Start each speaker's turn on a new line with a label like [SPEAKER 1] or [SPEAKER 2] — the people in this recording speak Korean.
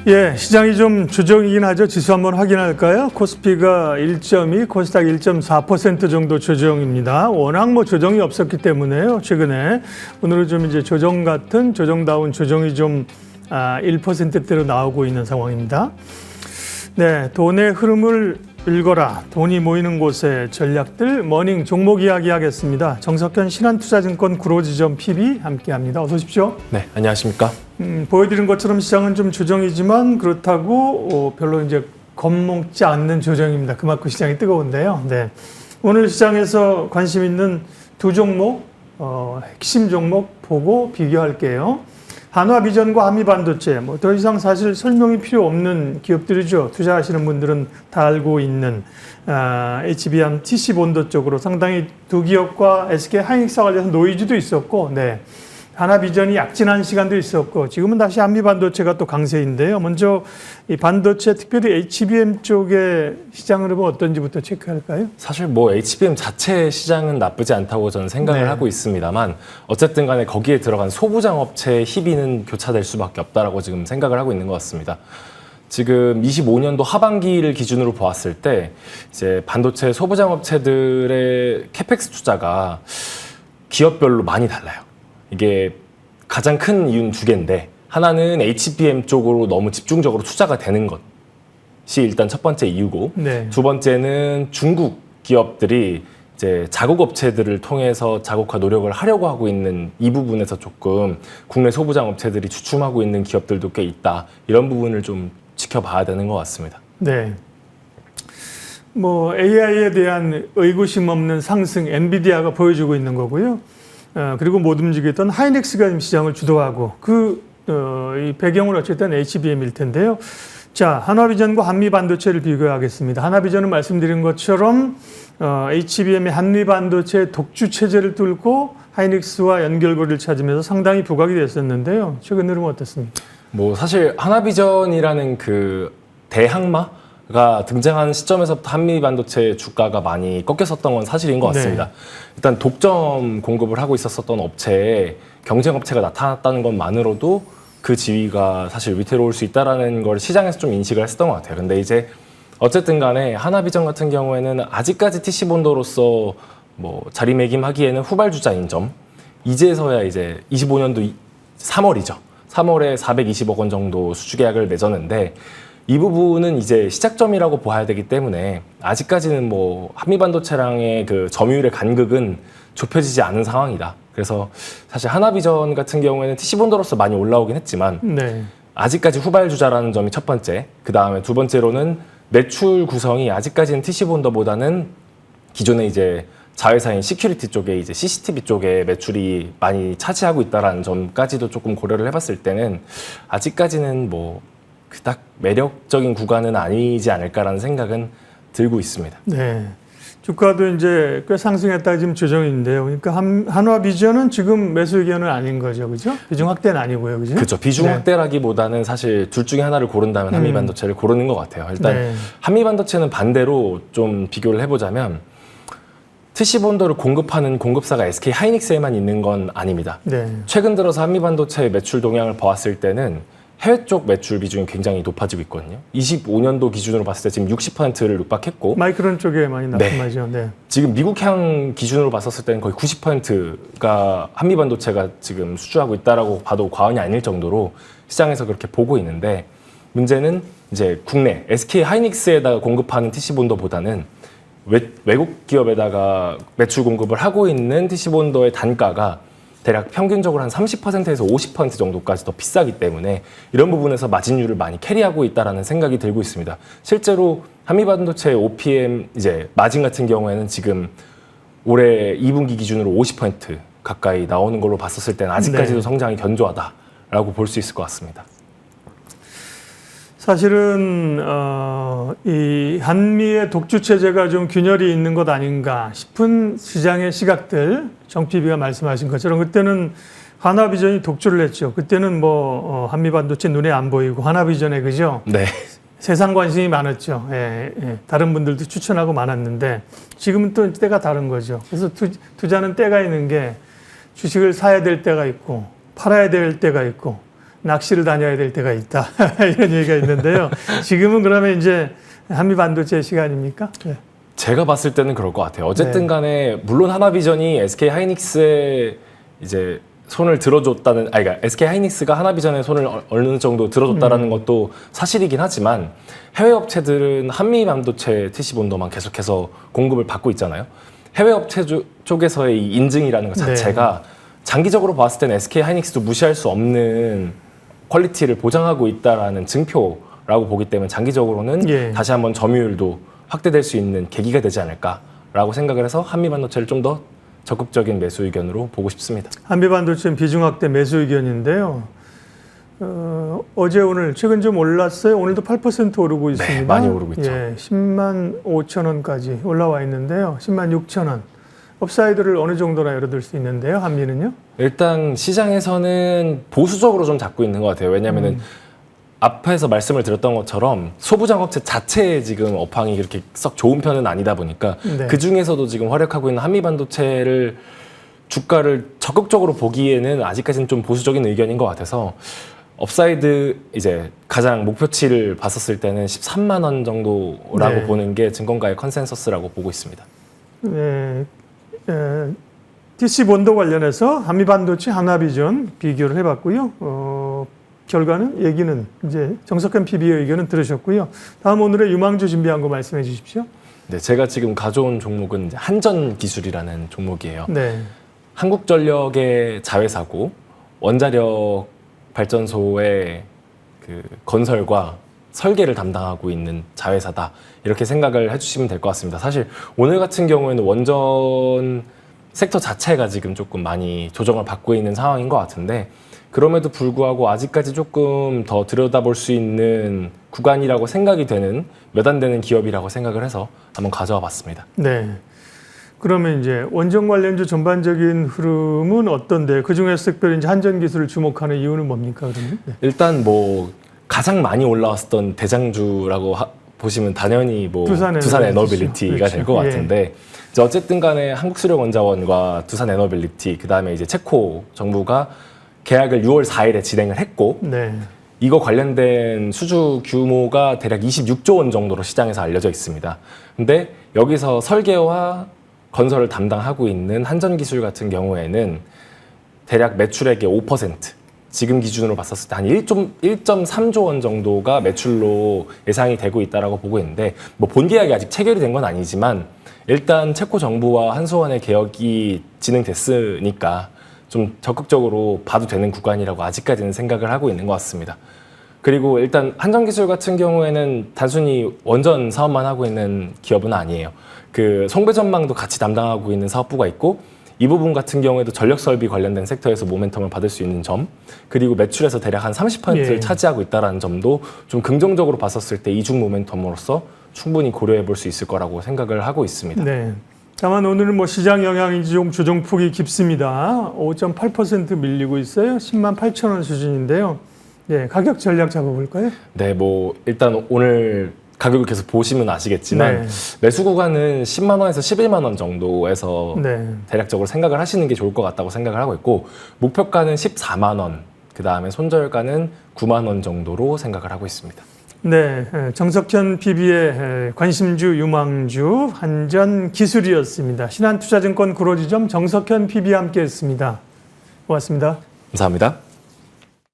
[SPEAKER 1] 예, 시장이 좀 조정이긴 하죠. 지수 한번 확인할까요? 코스피가 1.2, 코스닥 1.4% 정도 조정입니다. 워낙 뭐 조정이 없었기 때문에요. 최근에 오늘은 좀 이제 조정 같은 조정다운 조정이 좀 1%대로 나오고 있는 상황입니다. 네, 돈의 흐름을 읽어라. 돈이 모이는 곳의 전략들 머닝 종목 이야기하겠습니다. 정석현 신한투자증권 구로지점 PB 함께합니다. 어서 오십시오.
[SPEAKER 2] 네, 안녕하십니까?
[SPEAKER 1] 보여드린 것처럼 시장은 좀 조정이지만 그렇다고 별로 이제 겁먹지 않는 조정입니다. 그만큼 시장이 뜨거운데요. 네, 오늘 시장에서 관심 있는 두 종목, 핵심 종목 보고 비교할게요. 한화비전과 한미반도체, 뭐 더 이상 사실 설명이 필요 없는 기업들이죠. 투자하시는 분들은 다 알고 있는 HBM TC본도 쪽으로 상당히 두 기업과 SK하이닉스와 관련해서 노이즈도 있었고, 네. 한화비전이 약진한 시간도 있었고, 지금은 다시 한미반도체가 또 강세인데요. 먼저 이 반도체, 특별히 HBM 쪽의 시장 흐름은 어떤지부터 체크할까요?
[SPEAKER 2] 사실 뭐 HBM 자체 시장은 나쁘지 않다고 저는 생각을 하고 있습니다만 어쨌든 간에 거기에 들어간 소부장 업체의 희비는 교차될 수밖에 없다라고 지금 생각을 하고 있는 것 같습니다. 지금 25년도 하반기를 기준으로 보았을 때 이제 반도체 소부장 업체들의 캐펙스 투자가 기업별로 많이 달라요. 이게 가장 큰 이유는 두 개인데, 하나는 HBM 쪽으로 너무 집중적으로 투자가 되는 것이 일단 첫 번째 이유고,
[SPEAKER 1] 네.
[SPEAKER 2] 두 번째는 중국 기업들이 이제 자국 업체들을 통해서 자국화 노력을 하려고 하고 있는 이 부분에서 조금 국내 소부장 업체들이 주춤하고 있는 기업들도 꽤 있다. 이런 부분을 좀 지켜봐야 되는 것 같습니다.
[SPEAKER 1] 네. 뭐 AI에 대한 의구심 없는 상승 엔비디아가 보여주고 있는 거고요. 그리고 못 움직였던 하이닉스가 시장을 주도하고 이 배경은 어쨌든 HBM일 텐데요. 자, 한화비전과 한미반도체를 비교하겠습니다. 한화비전은 말씀드린 것처럼 HBM의 한미반도체 독주 체제를 뚫고 하이닉스와 연결고리를 찾으면서 상당히 부각이 됐었는데요. 최근 흐름은 어떻습니까?
[SPEAKER 2] 뭐 사실 한화비전이라는 그 대항마가 등장한 시점에서부터 한미반도체 주가가 많이 꺾였었던 건 사실인 것 같습니다. 네. 일단 독점 공급을 하고 있었던 업체에 경쟁업체가 나타났다는 것만으로도 그 지위가 사실 위태로울 수 있다는 걸 시장에서 좀 인식을 했었던 것 같아요. 근데 이제 어쨌든 간에 한화비전 같은 경우에는 아직까지 TC본도로서 뭐 자리매김하기에는 후발주자인 점, 이제서야 이제 25년도 3월이죠. 3월에 420억 원 정도 수주계약을 맺었는데 이 부분은 이제 시작점이라고 봐야 되기 때문에 아직까지는 뭐 한미반도체랑의 그 점유율의 간극은 좁혀지지 않은 상황이다. 그래서 사실 한화비전 같은 경우에는 TC본도로서 많이 올라오긴 했지만
[SPEAKER 1] 네.
[SPEAKER 2] 아직까지 후발주자라는 점이 첫 번째. 그 다음에 두 번째로는 매출 구성이 아직까지는 TC본도보다는 기존에 이제 자회사인 시큐리티 쪽에 이제 CCTV 쪽에 매출이 많이 차지하고 있다라는 점까지도 조금 고려를 해봤을 때는 아직까지는 뭐 그닥 매력적인 구간은 아니지 않을까라는 생각은 들고 있습니다.
[SPEAKER 1] 네. 주가도 이제 꽤 상승했다가 지금 조정인데요. 그러니까 한화비전은 지금 매수 의견은 아닌 거죠, 그죠? 비중 확대는 아니고요, 그죠?
[SPEAKER 2] 그렇죠. 비중 확대라기보다는 사실 둘 중에 하나를 고른다면 한미반도체를 고르는 것 같아요. 일단 한미반도체는 반대로 좀 비교를 해보자면 TC본도를 공급하는 공급사가 SK하이닉스에만 있는 건 아닙니다. 네. 최근 들어서 한미반도체의 매출 동향을 보았을 때는 해외 쪽 매출 비중이 굉장히 높아지고 있거든요. 25년도 기준으로 봤을 때 지금 60%를 육박했고, 마이크론
[SPEAKER 1] 쪽에 많이 납품하죠. 네.
[SPEAKER 2] 지금 미국향 기준으로 봤었을 때는 거의 90%가 한미반도체가 지금 수주하고 있다라고 봐도 과언이 아닐 정도로 시장에서 그렇게 보고 있는데, 문제는 이제 국내 SK하이닉스에다가 공급하는 TC본도보다는 외국 기업에다가 매출 공급을 하고 있는 TC본도의 단가가 대략 평균적으로 한 30%에서 50% 정도까지 더 비싸기 때문에 이런 부분에서 마진율을 많이 캐리하고 있다라는 생각이 들고 있습니다. 실제로 한미반도체 OPM 이제 마진 같은 경우에는 지금 올해 2분기 기준으로 50% 가까이 나오는 걸로 봤었을 때는 아직까지도 성장이 견조하다라고 볼 수 있을 것 같습니다.
[SPEAKER 1] 사실은 이 한미의 독주 체제가 좀 균열이 있는 것 아닌가 싶은 시장의 시각들, 정PB가 말씀하신 것처럼 그때는 한화비전이 독주를 했죠. 그때는 뭐 한미반도체 눈에 안 보이고 한화비전에 그죠?
[SPEAKER 2] 네.
[SPEAKER 1] 세상 관심이 많았죠. 예. 다른 분들도 추천하고 많았는데 지금은 또 때가 다른 거죠. 그래서 투자는 때가 있는 게 주식을 사야 될 때가 있고 팔아야 될 때가 있고 낚시를 다녀야 될 때가 있다. 이런 얘기가 있는데요. 지금은 그러면 이제 한미 반도체 시간입니까? 네.
[SPEAKER 2] 제가 봤을 때는 그럴 것 같아요. 어쨌든 간에 물론 하나비전이 SK 하이닉스에 이제 손을 들어줬다는, 그러니까 SK 하이닉스가 하나비전에 손을 어느 정도 들어줬다라는 것도 사실이긴 하지만 해외 업체들은 한미 반도체 TC 본더만 계속해서 공급을 받고 있잖아요. 해외 업체 쪽에서의 이 인증이라는 것 자체가 장기적으로 봤을 때는 SK 하이닉스도 무시할 수 없는 퀄리티를 보장하고 있다라는 증표라고 보기 때문에 장기적으로는 다시 한번 점유율도 확대될 수 있는 계기가 되지 않을까라고 생각을 해서 한미 반도체를 좀 더 적극적인 매수 의견으로 보고 싶습니다.
[SPEAKER 1] 한미 반도체 비중 확대 매수 의견인데요. 어제 오늘 최근 좀 올랐어요. 오늘도 8% 오르고 있습니다.
[SPEAKER 2] 네, 많이 오르고 있죠.
[SPEAKER 1] 10만 5천 원까지 올라와 있는데요. 10만 6천 원. 업사이드를 어느 정도나 열어둘 수 있는데요. 한미는요?
[SPEAKER 2] 일단 시장에서는 보수적으로 좀 잡고 있는 것 같아요. 왜냐하면은 앞에서 말씀을 드렸던 것처럼 소부장 업체 자체의 지금 업황이 그렇게 썩 좋은 편은 아니다 보니까 그 중에서도 지금 활약하고 있는 한미 반도체를 주가를 적극적으로 보기에는 아직까지는 좀 보수적인 의견인 것 같아서 업사이드 이제 가장 목표치를 봤었을 때는 13만 원 정도라고 보는 게 증권가의 컨센서스라고 보고 있습니다.
[SPEAKER 1] 네. DC 본도 관련해서 한미 반도체 하나비전 비교를 해봤고요. 결과는 얘기는 이제 정석현 PB의 의견은 들으셨고요. 다음 오늘의 유망주 준비한 거 말씀해 주십시오.
[SPEAKER 2] 네, 제가 지금 가져온 종목은 이제 한전기술이라는 종목이에요.
[SPEAKER 1] 네.
[SPEAKER 2] 한국전력의 자회사고 원자력 발전소의 그 건설과 설계를 담당하고 있는 자회사다. 이렇게 생각을 해주시면 될 것 같습니다. 사실 오늘 같은 경우에는 원전 섹터 자체가 지금 조금 많이 조정을 받고 있는 상황인 것 같은데 그럼에도 불구하고 아직까지 조금 더 들여다볼 수 있는 구간이라고 생각이 되는 몇 안 되는 기업이라고 생각을 해서 한번 가져와 봤습니다.
[SPEAKER 1] 네. 그러면 이제 원전 관련주 전반적인 흐름은 어떤데 그 중에서 특별히 이제 한전기술을 주목하는 이유는 뭡니까 그러면? 네.
[SPEAKER 2] 일단 뭐 가장 많이 올라왔었던 대장주라고 보시면 당연히 뭐 두산 에너빌리티가 될 것 같은데 이제 어쨌든 간에 한국수력원자원과 두산 에너빌리티 그다음에 이제 체코 정부가 계약을 6월 4일에 진행을 했고 이거 관련된 수주 규모가 대략 26조 원 정도로 시장에서 알려져 있습니다. 근데 여기서 설계와 건설을 담당하고 있는 한전기술 같은 경우에는 대략 매출액의 5%, 지금 기준으로 봤었을 때 한 1.3조 원 정도가 매출로 예상이 되고 있다라고 보고 있는데 뭐 본 계약이 아직 체결이 된 건 아니지만 일단 체코 정부와 한수원의 계약이 진행됐으니까 좀 적극적으로 봐도 되는 구간이라고 아직까지는 생각을 하고 있는 것 같습니다. 그리고 일단 한전기술 같은 경우에는 단순히 원전 사업만 하고 있는 기업은 아니에요. 그 송배전망도 같이 담당하고 있는 사업부가 있고 이 부분 같은 경우에도 전력설비 관련된 섹터에서 모멘텀을 받을 수 있는 점 그리고 매출에서 대략 한 30%를 차지하고 있다는 점도 좀 긍정적으로 봤었을 때 이중 모멘텀으로서 충분히 고려해 볼 수 있을 거라고 생각을 하고 있습니다.
[SPEAKER 1] 네. 다만 오늘은 뭐 시장 영향인지 좀 조정폭이 깊습니다. 5.8% 밀리고 있어요. 10만 8천 원 수준인데요. 네, 가격 전략 잡아볼까요?
[SPEAKER 2] 네, 뭐 일단 오늘 가격을 계속 보시면 아시겠지만 매수 구간은 10만 원에서 11만 원 정도에서 대략적으로 생각을 하시는 게 좋을 것 같다고 생각을 하고 있고 목표가는 14만 원, 그 다음에 손절가는 9만 원 정도로 생각을 하고 있습니다.
[SPEAKER 1] 네, 정석현 PB의 관심주 유망주 한전기술이었습니다. 신한투자증권 구로지점 정석현 PB와 함께했습니다. 고맙습니다.
[SPEAKER 2] 감사합니다.